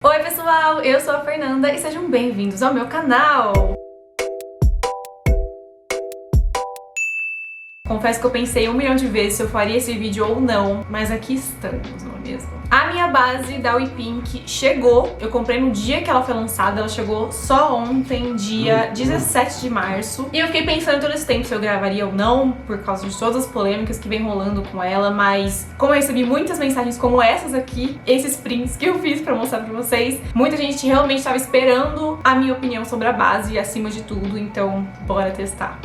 Oi pessoal, eu sou a Fernanda e sejam bem-vindos ao meu canal! Confesso que eu pensei 1 milhão de vezes se eu faria esse vídeo ou não, mas aqui estamos, não é mesmo? A minha base da We Pink chegou, eu comprei no dia que ela foi lançada, ela chegou só ontem, dia 17 de março. E eu fiquei pensando todo esse tempo se eu gravaria ou não, por causa de todas as polêmicas que vem rolando com ela, mas como eu recebi muitas mensagens como essas aqui, esses prints que eu fiz pra mostrar pra vocês, muita gente realmente estava esperando a minha opinião sobre a base acima de tudo, então bora testar.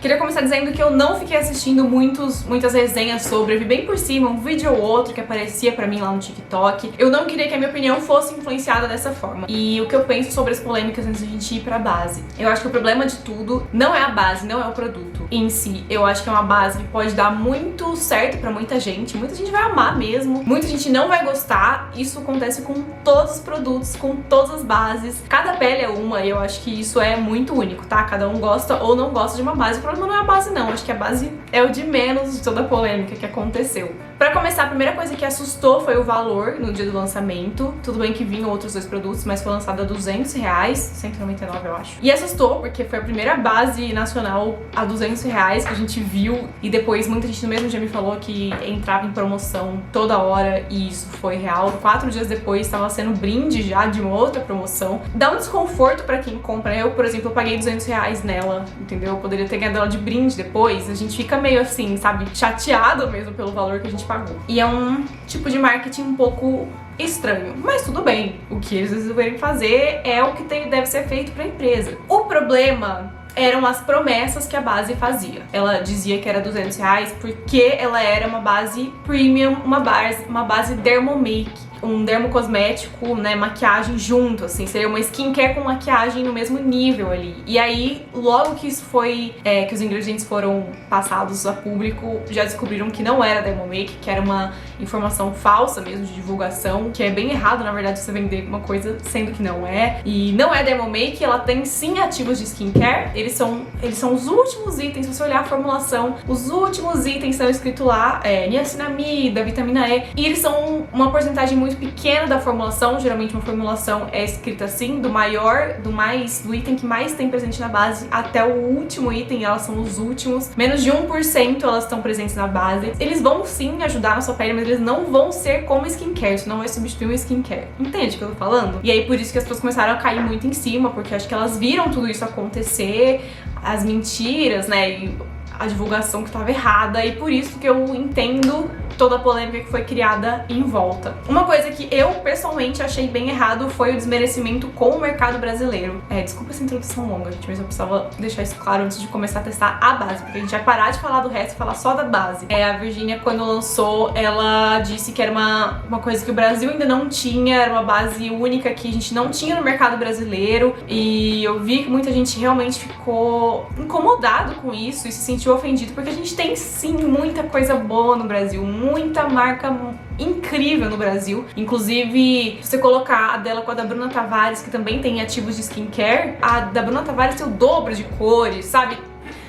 Queria começar dizendo que eu não fiquei assistindo muitas resenhas sobre, eu vi bem por cima, um vídeo ou outro que aparecia pra mim lá no TikTok. Eu não queria que a minha opinião fosse influenciada dessa forma. E o que eu penso sobre as polêmicas antes de a gente ir pra base? Eu acho que o problema de tudo não é a base, não é o produto em si. Eu acho que é uma base que pode dar muito certo pra muita gente vai amar mesmo, muita gente não vai gostar. Isso acontece com todos os produtos, com todas as bases. Cada pele é uma e eu acho que isso é muito único, tá? Cada um gosta ou não gosta de uma base. O problema não é a base não, acho que a base é o de menos de toda a polêmica que aconteceu. Pra começar, a primeira coisa que assustou foi o valor no dia do lançamento. Tudo bem que vinham outros dois produtos, mas foi lançado a R$200, 199 eu acho. E assustou porque foi a primeira base nacional a R$200 que a gente viu, e depois muita gente no mesmo dia me falou que entrava em promoção toda hora e isso foi real. 4 dias depois estava sendo brinde já de uma outra promoção. Dá um desconforto pra quem compra. Eu, por exemplo, eu paguei R$200 nela, entendeu? Eu poderia ter ganhado ela de brinde depois. A gente fica meio assim, sabe, chateado mesmo pelo valor que a gente pagou. E é um tipo de marketing um pouco estranho, mas tudo bem. O que eles resolverem fazer é o que deve ser feito pra empresa. O problema eram as promessas que a base fazia. Ela dizia que era R$200 porque ela era uma base premium, uma base dermomake, um dermocosmético, né, maquiagem junto, assim, seria uma skincare com maquiagem no mesmo nível ali. E aí, logo que isso foi, que os ingredientes foram passados a público, já descobriram que não era dermomake, que era uma informação falsa mesmo de divulgação, que é bem errado, na verdade, você vender uma coisa sendo que não é. E não é dermomake, ela tem sim ativos de skincare, eles são os últimos itens, se você olhar a formulação, os últimos itens são escritos lá, niacinamida, vitamina E, e eles são uma porcentagem muito pequena da formulação. Geralmente uma formulação é escrita assim, do item que mais tem presente na base até o último item, elas são os últimos. Menos de 1% elas estão presentes na base. Eles vão sim ajudar na sua pele, mas eles não vão ser como skincare, isso não vai substituir um skincare. Entende o que eu tô falando? E aí por isso que as pessoas começaram a cair muito em cima, porque acho que elas viram tudo isso acontecer, as mentiras, né, e a divulgação que estava errada, e por isso que eu entendo toda a polêmica que foi criada em volta. Uma coisa que eu pessoalmente achei bem errado foi o desmerecimento com o mercado brasileiro. Desculpa essa introdução longa, gente, mas eu precisava deixar isso claro antes de começar a testar a base, porque a gente vai parar de falar do resto e falar só da base. A Virginia, quando lançou, ela disse que era uma coisa que o Brasil ainda não tinha, era uma base única que a gente não tinha no mercado brasileiro, e eu vi que muita gente realmente ficou incomodado com isso e se sentiu ofendido, porque a gente tem sim muita coisa boa no Brasil, muita marca incrível no Brasil. Inclusive, se você colocar a dela com a da Bruna Tavares, que também tem ativos de skincare, a da Bruna Tavares tem o dobro de cores, sabe?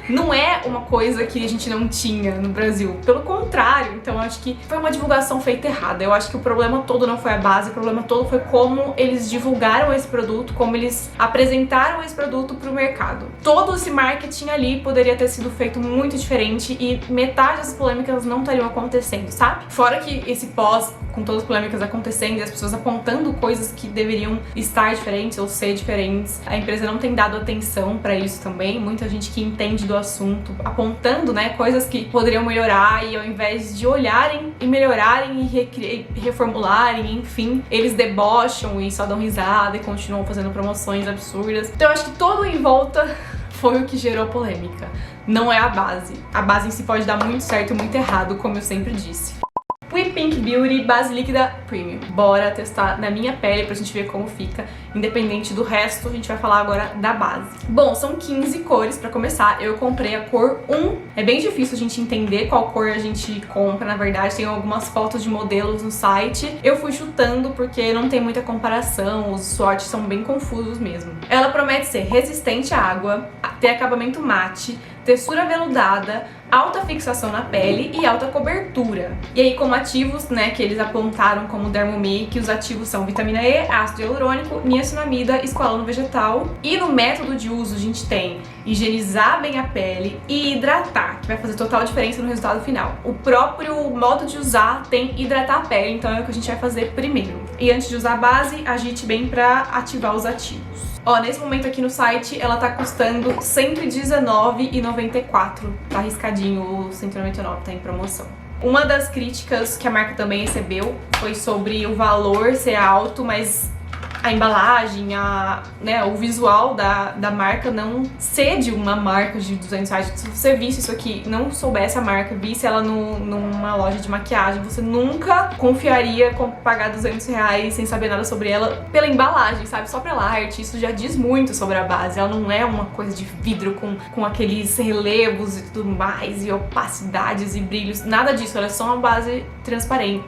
Não é uma coisa que a gente não tinha no Brasil, pelo contrário. Então eu acho que foi uma divulgação feita errada. Eu acho que o problema todo não foi a base, o problema todo foi como eles divulgaram esse produto, como eles apresentaram esse produto pro mercado. Todo esse marketing ali poderia ter sido feito muito diferente e metade das polêmicas não estariam acontecendo, sabe? Fora que esse pós, com todas as polêmicas acontecendo e as pessoas apontando coisas que deveriam estar diferentes ou ser diferentes, a empresa não tem dado atenção pra isso também. Muita gente que entende do assunto apontando, né, coisas que poderiam melhorar, e ao invés de olharem e melhorarem e reformularem, enfim, eles debocham e só dão risada e continuam fazendo promoções absurdas. Então eu acho que todo em volta foi o que gerou polêmica, não é a base. A base em si pode dar muito certo e muito errado, como eu sempre disse. We Pink Beauty Base Líquida Premium. Bora testar na minha pele pra gente ver como fica. Independente do resto, a gente vai falar agora da base. Bom, são 15 cores pra começar. Eu comprei a cor 1. É bem difícil a gente entender qual cor a gente compra, na verdade. Tem algumas fotos de modelos no site. Eu fui chutando porque não tem muita comparação. Os swatches são bem confusos mesmo. Ela promete ser resistente à água, ter acabamento mate, textura veludada, alta fixação na pele e alta cobertura. E aí, como ativos, né, que eles apontaram como Dermomake, os ativos são vitamina E, ácido hialurônico, niacinamida, esqualano vegetal. E no método de uso a gente tem higienizar bem a pele e hidratar, que vai fazer total diferença no resultado final. O próprio modo de usar tem hidratar a pele, então é o que a gente vai fazer primeiro. E antes de usar a base, agite bem pra ativar os ativos. Ó, nesse momento aqui no site, ela tá custando R$ 119,94. Tá arriscadinho o R$ 199, tá em promoção. Uma das críticas que a marca também recebeu foi sobre o valor ser alto, mas a embalagem, o visual da marca não cede uma marca de R$200. Se você visse isso aqui, não soubesse a marca, visse ela numa loja de maquiagem, você nunca confiaria com pagar R$200 sem saber nada sobre ela pela embalagem, sabe? Só pela arte. Isso já diz muito sobre a base. Ela não é uma coisa de vidro com aqueles relevos e tudo mais, e opacidades e brilhos. Nada disso. Ela é só uma base transparente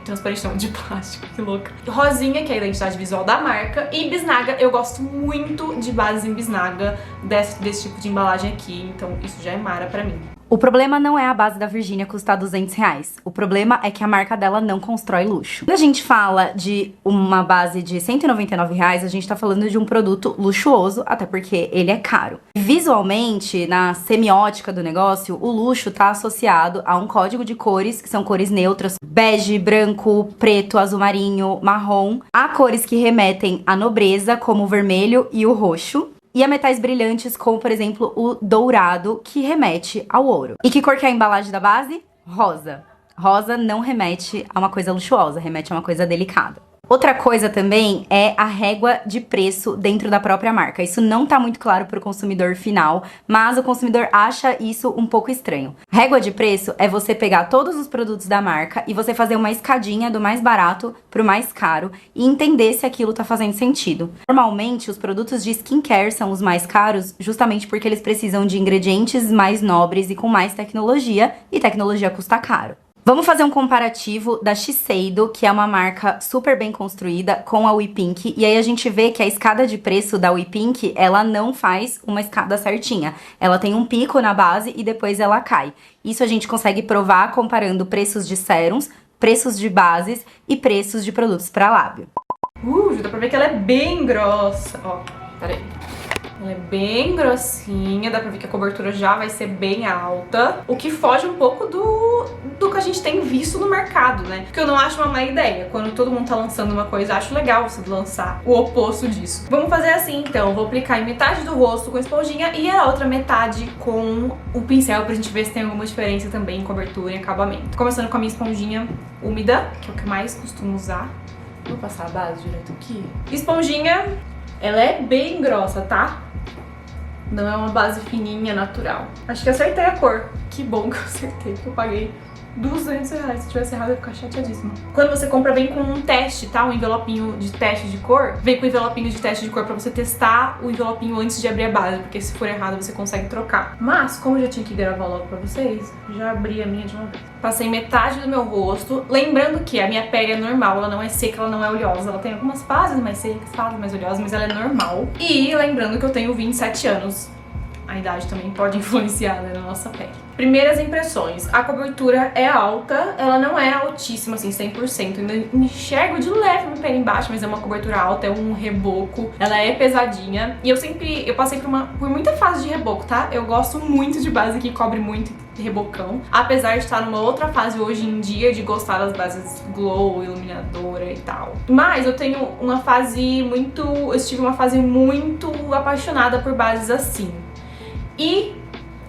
não, de plástico, que louca. Rosinha, que é a identidade visual da marca. E bisnaga, eu gosto muito de bases em bisnaga desse tipo de embalagem aqui, então isso já é mara pra mim. O problema não é a base da Virgínia custar R$200. O problema é que a marca dela não constrói luxo. Quando a gente fala de uma base de R$199, a gente tá falando de um produto luxuoso, até porque ele é caro. Visualmente, na semiótica do negócio, o luxo tá associado a um código de cores, que são cores neutras, bege, branco, preto, azul marinho, marrom. Há cores que remetem à nobreza, como o vermelho e o roxo. E a metais brilhantes, como, por exemplo, o dourado, que remete ao ouro. E que cor que é a embalagem da base? Rosa. Rosa não remete a uma coisa luxuosa, remete a uma coisa delicada. Outra coisa também é a régua de preço dentro da própria marca. Isso não tá muito claro para o consumidor final, mas o consumidor acha isso um pouco estranho. Régua de preço é você pegar todos os produtos da marca e você fazer uma escadinha do mais barato pro mais caro e entender se aquilo tá fazendo sentido. Normalmente, os produtos de skincare são os mais caros justamente porque eles precisam de ingredientes mais nobres e com mais tecnologia, e tecnologia custa caro. Vamos fazer um comparativo da Shiseido, que é uma marca super bem construída, com a WePink. E aí a gente vê que a escada de preço da WePink, ela não faz uma escada certinha. Ela tem um pico na base e depois ela cai. Isso a gente consegue provar comparando preços de sérums, preços de bases e preços de produtos para lábio. Dá pra ver que ela é bem grossa. Ó, peraí. Ela é bem grossinha, dá pra ver que a cobertura já vai ser bem alta, o que foge um pouco do que a gente tem visto no mercado, né? Porque eu não acho uma má ideia. Quando todo mundo tá lançando uma coisa, acho legal você lançar o oposto disso. Vamos fazer assim, então. Vou aplicar em metade do rosto com a esponjinha e a outra metade com o pincel pra gente ver se tem alguma diferença também em cobertura e acabamento. Começando com a minha esponjinha úmida, que é o que eu mais costumo usar. Vou passar a base direto aqui. Esponjinha, ela é bem grossa, tá? Não é uma base fininha, natural. Acho que acertei a cor. Que bom que eu acertei, que eu paguei R$200. Se tivesse errado, eu ia ficar chateadíssima. Quando você compra, vem com um teste, tá? Um envelopinho de teste de cor. Vem com um envelopinho de teste de cor pra você testar o envelopinho antes de abrir a base, porque se for errado, você consegue trocar. Mas, como eu já tinha que gravar logo pra vocês, já abri a minha de uma vez. Passei metade do meu rosto. Lembrando que a minha pele é normal, ela não é seca, ela não é oleosa. Ela tem algumas fases mais secas, fases mais oleosas, mas ela é normal. E lembrando que eu tenho 27 anos. A idade também pode influenciar, né, na nossa pele. Primeiras impressões. A cobertura é alta, ela não é altíssima, assim, 100%. Ainda enxergo de leve minha pele embaixo, mas é uma cobertura alta, é um reboco. Ela é pesadinha. E eu passei por muita fase de reboco, tá? Eu gosto muito de base que cobre muito rebocão. Apesar de estar numa outra fase hoje em dia de gostar das bases glow, iluminadora e tal. Mas eu tenho uma fase muito... Eu tive uma fase muito apaixonada por bases assim. E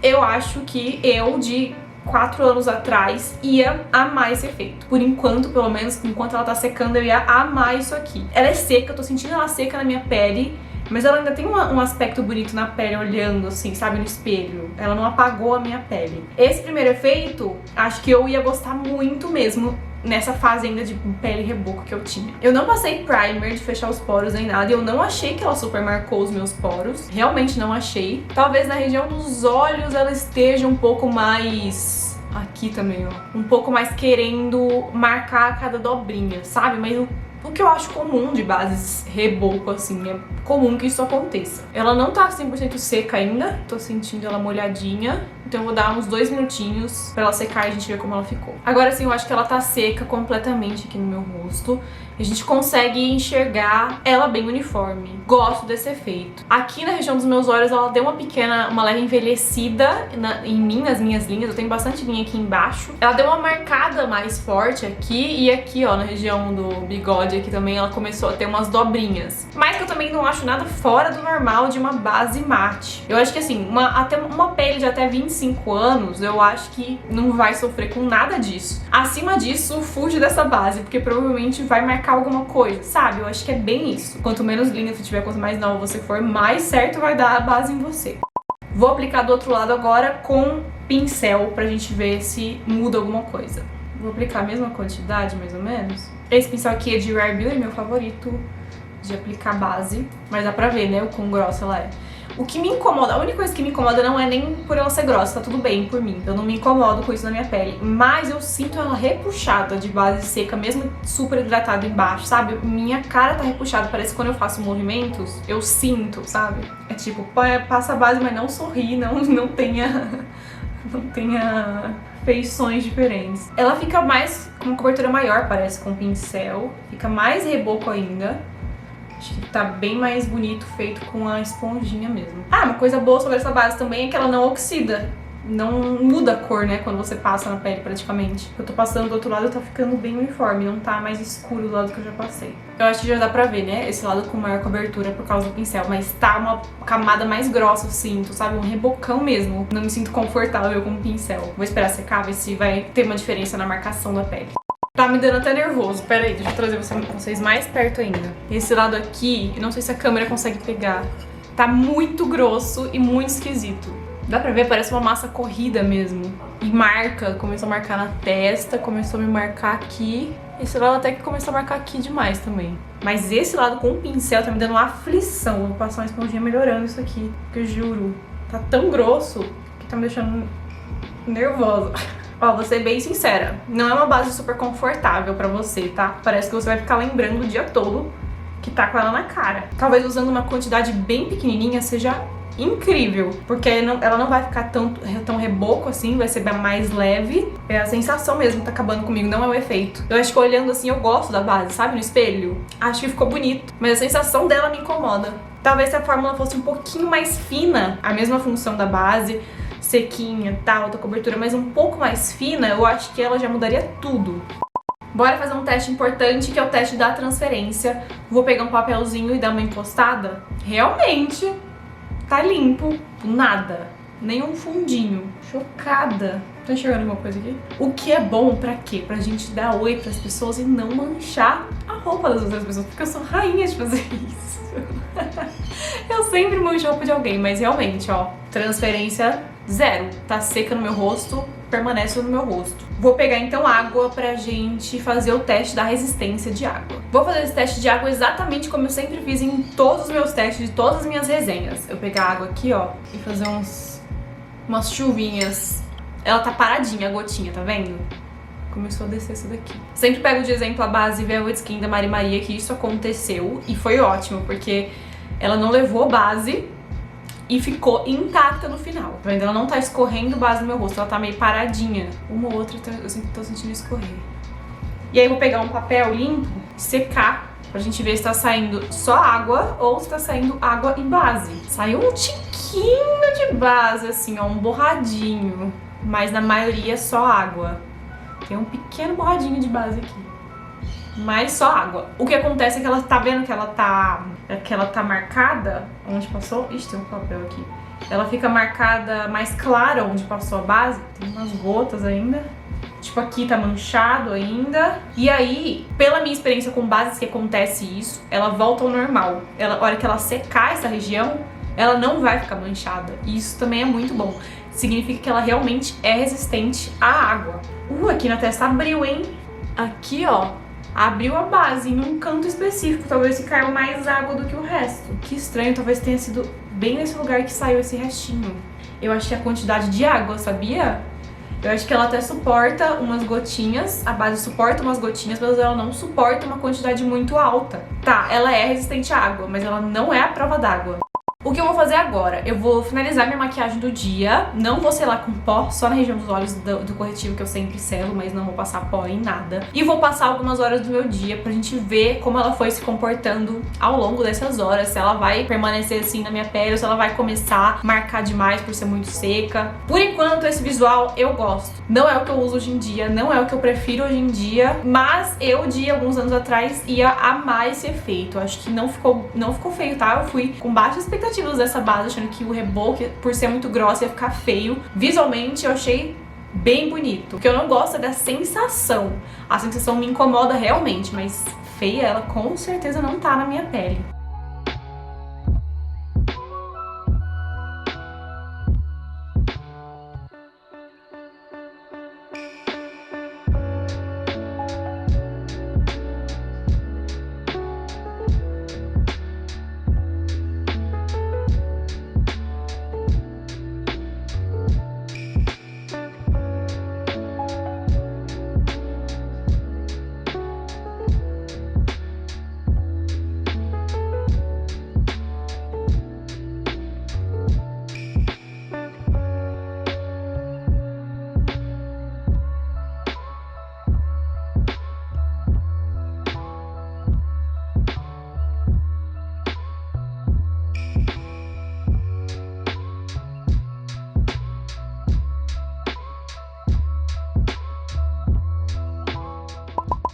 eu acho que eu, de 4 anos atrás, ia amar esse efeito. Por enquanto, pelo menos, enquanto ela tá secando, eu ia amar isso aqui. Ela é seca, eu tô sentindo ela seca na minha pele, mas ela ainda tem um aspecto bonito na pele, olhando assim, sabe, no espelho. Ela não apagou a minha pele. Esse primeiro efeito, acho que eu ia gostar muito mesmo nessa fase ainda de pele reboco que eu tinha. Eu não passei primer de fechar os poros nem nada, e eu não achei que ela super marcou os meus poros. Realmente não achei. Talvez na região dos olhos ela esteja um pouco mais... Aqui também, ó. Um pouco mais querendo marcar cada dobrinha, sabe? Mas O que eu acho comum de bases reboco, assim, é comum que isso aconteça. Ela não tá 100% seca ainda, tô sentindo ela molhadinha, então eu vou dar uns 2 minutinhos pra ela secar e a gente ver como ela ficou. Agora sim, eu acho que ela tá seca completamente aqui no meu rosto. A gente consegue enxergar ela bem uniforme. Gosto desse efeito. Aqui na região dos meus olhos, ela deu uma leve envelhecida em mim, nas minhas linhas. Eu tenho bastante linha aqui embaixo. Ela deu uma marcada mais forte aqui e aqui, ó, na região do bigode aqui também, ela começou a ter umas dobrinhas. Mas que eu também não acho nada fora do normal de uma base mate. Eu acho que assim, até uma pele de até 25 anos, eu acho que não vai sofrer com nada disso. Acima disso, fuge dessa base, porque provavelmente vai marcar alguma coisa, sabe? Eu acho que é bem isso. Quanto menos linha você tiver, quanto mais nova você for, mais certo vai dar a base em você. Vou aplicar do outro lado agora com pincel pra gente ver se muda alguma coisa. Vou aplicar a mesma quantidade, mais ou menos. Esse pincel aqui é de Rare Beauty, meu favorito de aplicar base. Mas dá pra ver, né, o quão grossa ela é. O que me incomoda, a única coisa que me incomoda não é nem por ela ser grossa, tá tudo bem por mim. Eu não me incomodo com isso na minha pele. Mas eu sinto ela repuxada de base seca, mesmo super hidratada embaixo, sabe? Minha cara tá repuxada, parece que quando eu faço movimentos, eu sinto, sabe? É tipo, passa a base, mas não sorri, não tenha feições diferentes. Ela fica mais, com uma cobertura maior, parece, com o pincel. Fica mais reboco ainda. Acho que tá bem mais bonito feito com a esponjinha mesmo. Ah, uma coisa boa sobre essa base também é que ela não oxida. Não muda a cor, né, quando você passa na pele praticamente. Eu tô passando do outro lado, tá ficando bem uniforme, não tá mais escuro do lado que eu já passei. Eu acho que já dá pra ver, né, esse lado com maior cobertura por causa do pincel, mas tá uma camada mais grossa, eu sinto, sabe, um rebocão mesmo. Não me sinto confortável com o pincel. Vou esperar secar, ver se vai ter uma diferença na marcação da pele. Tá me dando até nervoso. Pera aí, deixa eu trazer vocês mais perto ainda. Esse lado aqui, eu não sei se a câmera consegue pegar. Tá muito grosso e muito esquisito. Dá pra ver, parece uma massa corrida mesmo. E marca, começou a marcar na testa, começou a me marcar aqui. Esse lado até que começou a marcar aqui demais também. Mas esse lado com o pincel tá me dando uma aflição. Vou passar uma esponjinha melhorando isso aqui, porque eu juro, tá tão grosso que tá me deixando nervosa. Ó, vou ser bem sincera, não é uma base super confortável pra você, tá? Parece que você vai ficar lembrando o dia todo que tá com ela na cara. Talvez usando uma quantidade bem pequenininha seja incrível, porque ela não vai ficar tão reboco assim, vai ser mais leve. É a sensação mesmo que tá acabando comigo, não é o efeito. Eu acho que olhando assim eu gosto da base, sabe? No espelho, acho que ficou bonito, mas a sensação dela me incomoda. Talvez se a fórmula fosse um pouquinho mais fina, a mesma função da base, sequinha, tá, alta cobertura, mas um pouco mais fina, eu acho que ela já mudaria tudo. Bora fazer um teste importante, que é o teste da transferência. Vou pegar um papelzinho e dar uma encostada. Realmente, tá limpo, nada, nenhum fundinho. Chocada. Tá enxergando alguma coisa aqui? O que é bom pra quê? Pra gente dar oi pras pessoas e não manchar a roupa das outras pessoas, porque eu sou rainha de fazer isso. Eu sempre mancho a roupa de alguém, mas realmente, ó, transferência zero. Tá seca no meu rosto, permanece no meu rosto. Vou pegar então água pra gente fazer o teste da resistência de água. Vou fazer esse teste de água exatamente como eu sempre fiz em todos os meus testes de todas as minhas resenhas. Eu pegar água aqui, ó, e fazer umas chuvinhas. Ela tá paradinha, a gotinha, tá vendo? Começou a descer isso daqui. Sempre pego de exemplo a base Velvet Skin da Mari Maria, que isso aconteceu e foi ótimo, porque ela não levou base e ficou intacta no final. Tá vendo? Ela não tá escorrendo base no meu rosto, ela tá meio paradinha. Uma ou outra eu tô sentindo escorrer. E aí eu vou pegar um papel limpo e secar pra gente ver se tá saindo só água ou se tá saindo água e base. Saiu um tiquinho de base, assim, ó, um borradinho. Mas na maioria só água. Tem um pequeno borradinho de base aqui. Mas só água. O que acontece é que ela tá vendo que ela tá marcada onde passou. Ixi, tem um papel aqui. Ela fica marcada mais clara onde passou a base. Tem umas gotas ainda. Tipo, aqui tá manchado ainda. E aí, pela minha experiência com bases que acontece isso, ela volta ao normal. A hora que ela secar essa região, ela não vai ficar manchada. E isso também é muito bom. Significa que ela realmente é resistente à água. Aqui na testa abriu, hein? Aqui, ó, abriu a base em um canto específico. Talvez se caiu mais água do que o resto. Que estranho, talvez tenha sido bem nesse lugar que saiu esse restinho. Eu achei a quantidade de água, sabia? Eu acho que ela até suporta umas gotinhas, a base suporta umas gotinhas, mas ela não suporta uma quantidade muito alta. Tá, ela é resistente à água, mas ela não é à prova d'água. O que eu vou fazer agora? Eu vou finalizar minha maquiagem do dia, não vou selar com pó, só na região dos olhos do corretivo que eu sempre selo, mas não vou passar pó em nada. E vou passar algumas horas do meu dia pra gente ver como ela foi se comportando ao longo dessas horas, se ela vai permanecer assim na minha pele ou se ela vai começar a marcar demais por ser muito seca. Por enquanto, esse visual eu gosto. Não é o que eu uso hoje em dia, não é o que eu prefiro hoje em dia, mas eu, de alguns anos atrás, ia amar esse efeito. Acho que não ficou feio, tá? Eu fui com baixa expectativa dessa base, achando que o reboque, por ser muito grossa, ia ficar feio. Visualmente, eu achei bem bonito. O que eu não gosto é da sensação. A sensação me incomoda realmente, mas feia ela com certeza não tá na minha pele.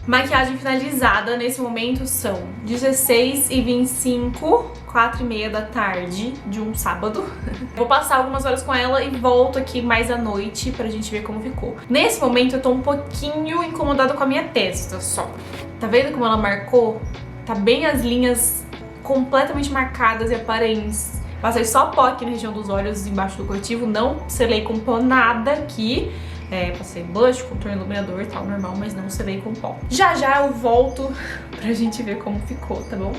Maquiagem finalizada nesse momento são 16h25, 4h30 da tarde de um sábado. Vou passar algumas horas com ela e volto aqui mais à noite pra gente ver como ficou. Nesse momento eu tô um pouquinho incomodada com a minha testa só. Tá vendo como ela marcou? Tá bem as linhas completamente marcadas e aparentes. Passei só pó aqui na região dos olhos, embaixo do corretivo, não selei com pó nada aqui. Passei blush, contorno, iluminador e tal, normal, mas não selei com pó. Já já eu volto pra gente ver como ficou, tá bom?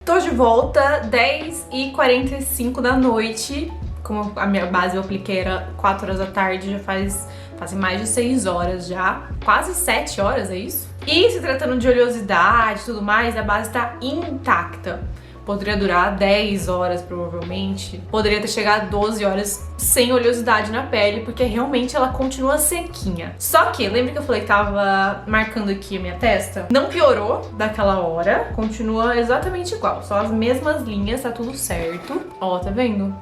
Tô de volta, 10h45 da noite. Como a minha base eu apliquei era 4 horas da tarde, já fazem mais de 6 horas já. Quase 7 horas, é isso? E se tratando de oleosidade e tudo mais, a base tá intacta. Poderia durar 10 horas, provavelmente. Poderia ter chegado a 12 horas sem oleosidade na pele, porque realmente ela continua sequinha. Só que, lembra que eu falei que tava marcando aqui a minha testa? Não piorou daquela hora, continua exatamente igual. Só as mesmas linhas, tá tudo certo. Ó, tá vendo?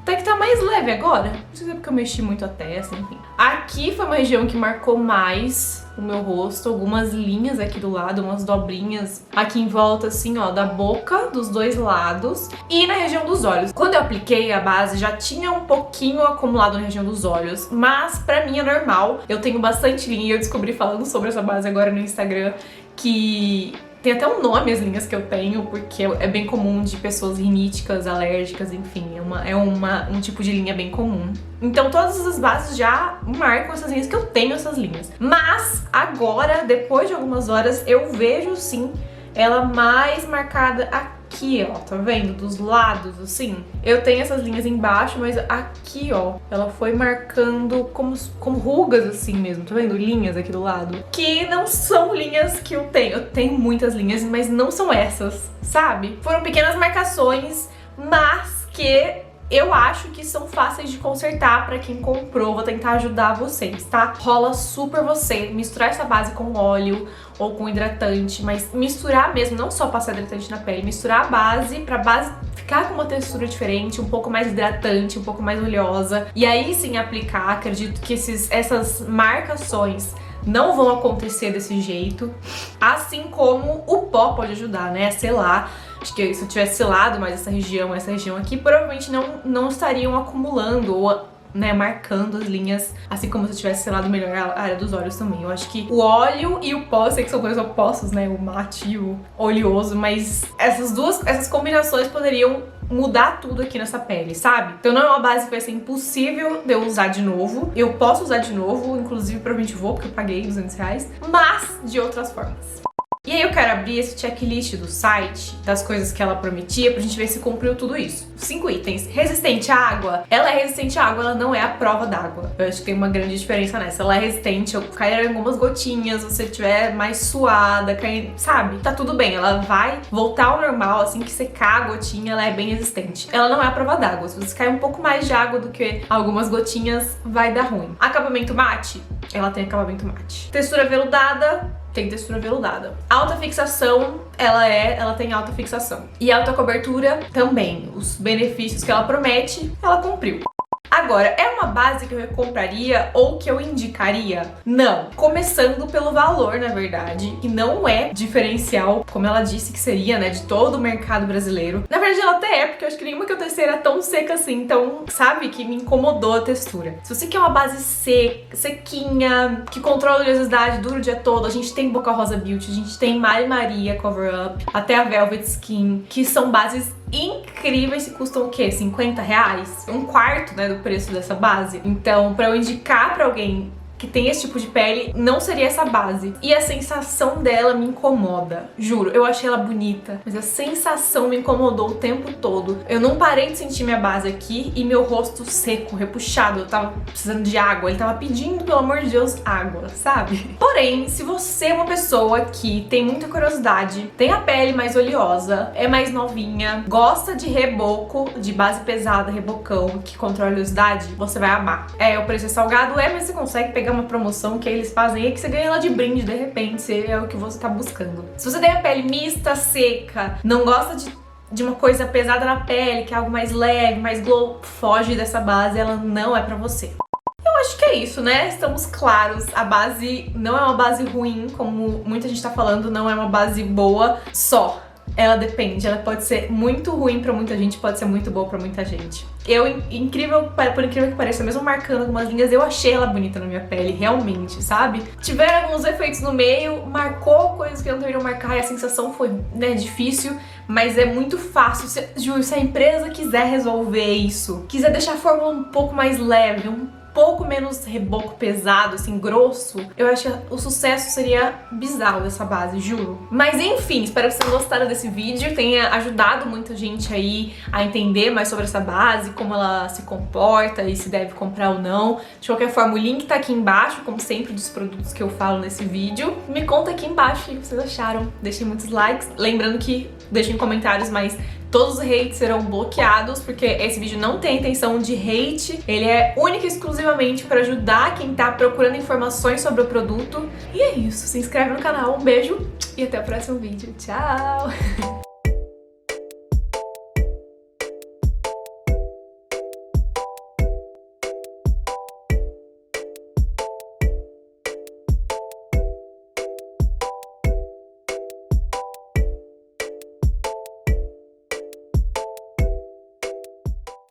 Até que tá mais leve agora. Não sei se é porque eu mexi muito a testa, enfim. Aqui foi uma região que marcou mais o meu rosto, algumas linhas aqui do lado, umas dobrinhas aqui em volta, assim, ó, da boca, dos dois lados, e na região dos olhos. Quando eu apliquei a base, já tinha um pouquinho acumulado na região dos olhos, mas pra mim é normal. Eu tenho bastante linha e eu descobri falando sobre essa base agora no Instagram que tem até um nome as linhas que eu tenho, porque é bem comum de pessoas riníticas, alérgicas, enfim, é um tipo de linha bem comum. Então todas as bases já marcam essas linhas, que eu tenho essas linhas. Mas agora, depois de algumas horas, eu vejo sim ela mais marcada aqui, ó, tá vendo? Dos lados, assim. Eu tenho essas linhas embaixo, mas aqui, ó, ela foi marcando como rugas, assim mesmo, tá vendo? Linhas aqui do lado. Que não são linhas que eu tenho. Eu tenho muitas linhas, mas não são essas, sabe? Foram pequenas marcações, mas que eu acho que são fáceis de consertar pra quem comprou. Vou tentar ajudar vocês, tá? Rola super você misturar essa base com óleo ou com hidratante, mas misturar mesmo, não só passar hidratante na pele, misturar a base pra base ficar com uma textura diferente, um pouco mais hidratante, um pouco mais oleosa, e aí sim aplicar. Acredito que essas marcações não vão acontecer desse jeito, assim como o pó pode ajudar, né, a selar. Acho que se eu tivesse selado mais essa região aqui, provavelmente não estariam acumulando ou, né, marcando as linhas, assim como se eu tivesse selado melhor a área dos olhos também. Eu acho que o óleo e o pó, eu sei que são coisas opostas, né, o mate e o oleoso, mas essas combinações poderiam mudar tudo aqui nessa pele, sabe? Então não é uma base que vai ser impossível de eu usar de novo. Eu posso usar de novo, inclusive provavelmente vou, porque eu paguei R$200, mas de outras formas. E aí eu quero abrir esse checklist do site, das coisas que ela prometia, pra gente ver se cumpriu tudo isso. 5 itens. Resistente à água. Ela é resistente à água, ela não é a prova d'água. Eu acho que tem uma grande diferença nessa. Ela é resistente, eu cair algumas gotinhas, se você tiver mais suada, cair, sabe? Tá tudo bem, ela vai voltar ao normal, assim que secar a gotinha, ela é bem resistente. Ela não é a prova d'água. Se você cair um pouco mais de água do que algumas gotinhas, vai dar ruim. Acabamento mate. Ela tem acabamento mate. Textura veludada. Tem textura veludada. Alta fixação, ela tem alta fixação. E alta cobertura também. Os benefícios que ela promete, ela cumpriu. Agora, é uma base que eu compraria ou que eu indicaria? Não. Começando pelo valor, na verdade, que não é diferencial, como ela disse que seria, né, de todo o mercado brasileiro. Na verdade, ela até é, porque eu acho que nenhuma que eu testei era tão seca assim, então, sabe, que me incomodou a textura. Se você quer uma base sequinha, que controla a oleosidade, dura o dia todo, a gente tem Boca Rosa Beauty, a gente tem Mari Maria Cover Up, até a Velvet Skin, que são bases incríveis e custam o quê? R$50? Um quarto, né, do preço dessa base. Então, pra eu indicar pra alguém que tem esse tipo de pele, não seria essa base. E a sensação dela me incomoda. Juro, eu achei ela bonita, mas a sensação me incomodou o tempo todo. Eu não parei de sentir minha base aqui e meu rosto seco, repuxado. Eu tava precisando de água, ele tava pedindo, pelo amor de Deus, água, sabe? Porém, se você é uma pessoa que tem muita curiosidade, tem a pele mais oleosa, é mais novinha, gosta de reboco, de base pesada, rebocão, que controla a oleosidade, você vai amar. O preço é salgado, mas você consegue pegar uma promoção que eles fazem aí que você ganha ela de brinde, de repente, se é o que você tá buscando. Se você tem a pele mista, seca, não gosta de uma coisa pesada na pele, que é algo mais leve, mais glow, foge dessa base, ela não é pra você. Eu acho que é isso, né? Estamos claros, a base não é uma base ruim, como muita gente tá falando, não é uma base boa só. Ela depende, ela pode ser muito ruim pra muita gente, pode ser muito boa pra muita gente. Por incrível que pareça, mesmo marcando algumas linhas, eu achei ela bonita na minha pele, realmente, sabe? Tiveram alguns efeitos no meio, marcou coisas que não deveriam marcar e a sensação foi, né, difícil, mas é muito fácil. Juro, se a empresa quiser resolver isso, quiser deixar a fórmula um pouco mais leve, um pouco menos reboco pesado, assim, grosso, eu acho que o sucesso seria bizarro dessa base, juro. Mas enfim, espero que vocês gostaram desse vídeo, tenha ajudado muita gente aí a entender mais sobre essa base, como ela se comporta e se deve comprar ou não. De qualquer forma, o link tá aqui embaixo, como sempre, dos produtos que eu falo nesse vídeo. Me conta aqui embaixo o que vocês acharam, deixem muitos likes, lembrando que deixem comentários, mas todos os hates serão bloqueados, porque esse vídeo não tem intenção de hate, ele é único e exclusivamente para ajudar quem tá procurando informações sobre o produto. E é isso, se inscreve no canal, um beijo e até o próximo vídeo. Tchau!